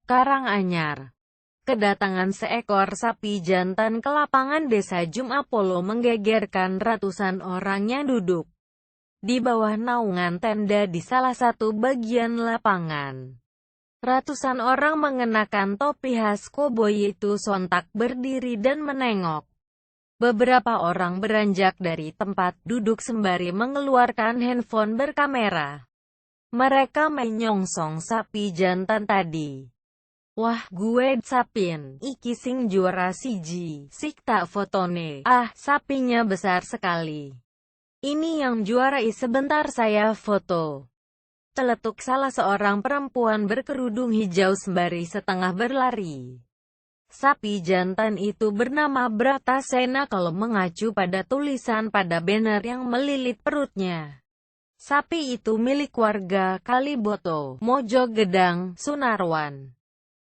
Karanganyar. Kedatangan seekor sapi jantan ke lapangan desa Jumapolo menggegerkan ratusan orang yang duduk di bawah naungan tenda di salah satu bagian lapangan. Ratusan orang mengenakan topi khas koboi itu sontak berdiri dan menengok. Beberapa orang beranjak dari tempat duduk sembari mengeluarkan handphone berkamera. Mereka menyongsong sapi jantan tadi. Wah, gue sapin, iki sing juara siji, sik tak fotone, sapinya besar sekali. Ini yang juara sebentar saya foto. Celetuk salah seorang perempuan berkerudung hijau sembari setengah berlari. Sapi jantan itu bernama Bratasena kalau mengacu pada tulisan pada banner yang melilit perutnya. Sapi itu milik warga Kaliboto, Mojogedang, Sunarwan.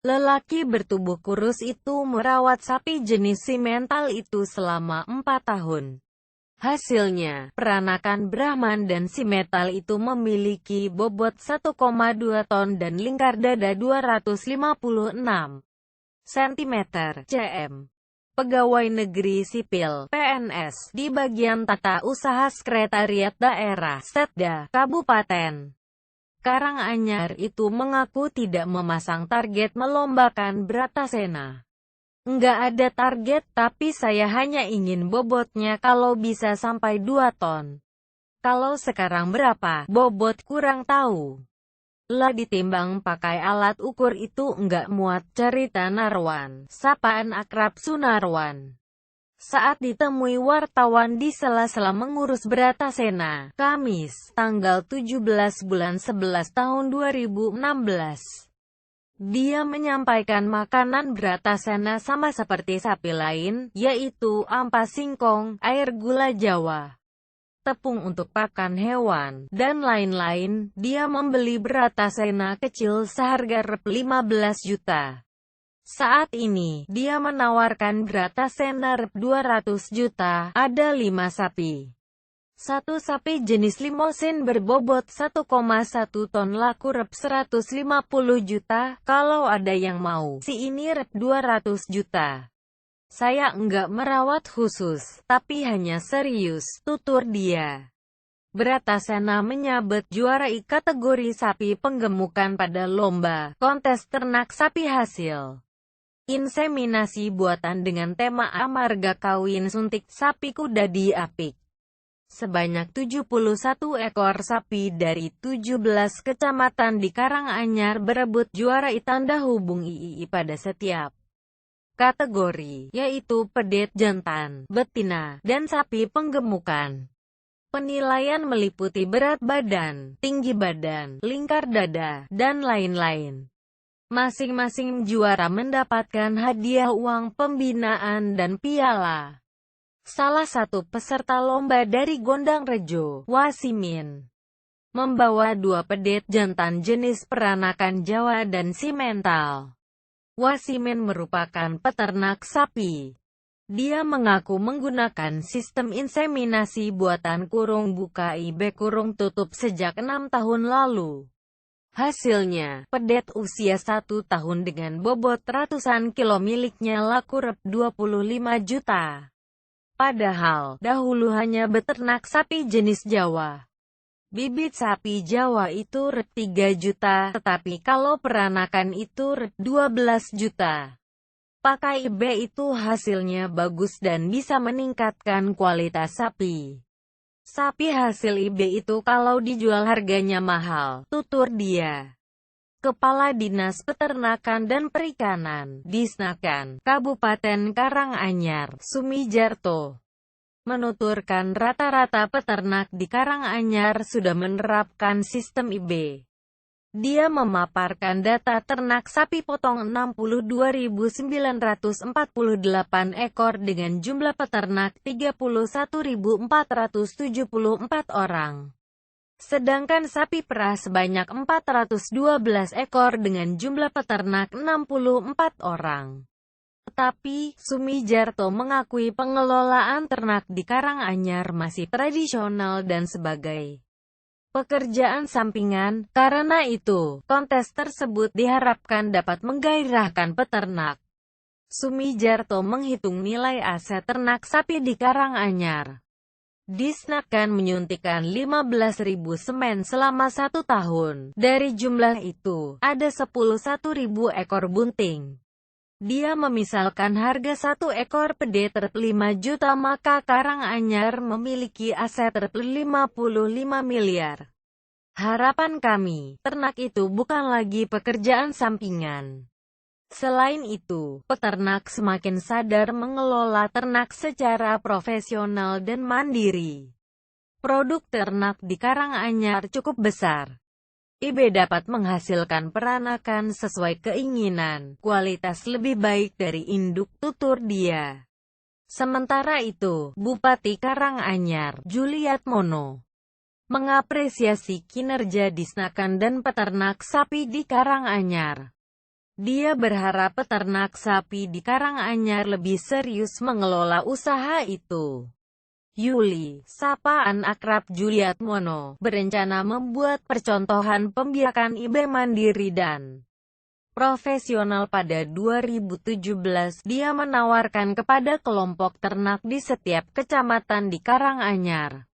Lelaki bertubuh kurus itu merawat sapi jenis simental itu selama 4 tahun. Hasilnya, peranakan Brahman dan simental itu memiliki bobot 1,2 ton dan lingkar dada 256 cm cm. Pegawai negeri sipil (PNS) di bagian tata usaha Sekretariat Daerah Setda, Kabupaten Karanganyar itu mengaku tidak memasang target melombakan Bratasena. Enggak ada target, tapi saya hanya ingin bobotnya kalau bisa sampai 2 ton. Kalau sekarang berapa bobot kurang tahu. Lah ditimbang pakai alat ukur itu enggak muat, cerita Narwan, sapaan akrab Sunarwan. Saat ditemui wartawan di sela-sela mengurus Bratasena, Kamis, tanggal 17 bulan 11 tahun 2016. Dia menyampaikan makanan Bratasena sama seperti sapi lain, yaitu ampas singkong, air gula Jawa, tepung untuk pakan hewan, dan lain-lain. Dia membeli Bratasena kecil seharga Rp15 juta. Saat ini, dia menawarkan Bratasena Rp200 juta, ada 5 sapi. Satu sapi jenis limosin berbobot 1,1 ton laku Rp150 juta, kalau ada yang mau, si ini Rp200 juta. Saya enggak merawat khusus, tapi hanya serius, tutur dia. Bratasena menyabet juara kategori sapi penggemukan pada lomba kontes ternak sapi hasil inseminasi buatan dengan tema Amarga Kawin Suntik Sapi Kuda di Apik. Sebanyak 71 ekor sapi dari 17 kecamatan di Karanganyar berebut juara tanda hubung III pada setiap kategori, yaitu pedet jantan, betina, dan sapi penggemukan. Penilaian meliputi berat badan, tinggi badan, lingkar dada, dan lain-lain. Masing-masing juara mendapatkan hadiah uang pembinaan dan piala. Salah satu peserta lomba dari Gondang Rejo, Wasimin, membawa 2 pedet jantan jenis peranakan Jawa dan simental. Wasimin merupakan peternak sapi. Dia mengaku menggunakan sistem inseminasi buatan kurung buka IB kurung tutup sejak 6 tahun lalu. Hasilnya, pedet usia 1 tahun dengan bobot ratusan kilo miliknya laku Rp25 juta. Padahal, dahulu hanya beternak sapi jenis Jawa. Bibit sapi Jawa itu Rp3 juta, tetapi kalau peranakan itu Rp12 juta. Pakai IB itu hasilnya bagus dan bisa meningkatkan kualitas sapi. Sapi hasil IB itu kalau dijual harganya mahal, tutur dia. Kepala Dinas Peternakan dan Perikanan, Disnakan, Kabupaten Karanganyar, Sumijarto, menuturkan rata-rata peternak di Karanganyar sudah menerapkan sistem IB. Dia memaparkan data ternak sapi potong 62.948 ekor dengan jumlah peternak 31.474 orang. Sedangkan sapi perah sebanyak 412 ekor dengan jumlah peternak 64 orang. Tetapi, Sumijarto mengakui pengelolaan ternak di Karanganyar masih tradisional dan sebagai pekerjaan sampingan. Karena itu, kontes tersebut diharapkan dapat menggairahkan peternak. Sumijarto menghitung nilai aset ternak sapi di Karanganyar. Disna akan menyuntikkan 15.000 semen selama 1 tahun. Dari jumlah itu, ada 11.000 ekor bunting. Dia memisalkan harga 1 ekor pedeter 5 juta, maka Karanganyar memiliki aset 55 miliar. Harapan kami, ternak itu bukan lagi pekerjaan sampingan. Selain itu, peternak semakin sadar mengelola ternak secara profesional dan mandiri. Produk ternak di Karanganyar cukup besar. IB dapat menghasilkan peranakan sesuai keinginan, kualitas lebih baik dari induk, tutur dia. Sementara itu, Bupati Karanganyar, Juliatmono, mengapresiasi kinerja Disnakan dan peternak sapi di Karanganyar. Dia berharap peternak sapi di Karanganyar lebih serius mengelola usaha itu. Yuli, sapaan akrab Juliatmono, berencana membuat percontohan pembiakan IB mandiri dan profesional pada 2017. Dia menawarkan kepada kelompok ternak di setiap kecamatan di Karanganyar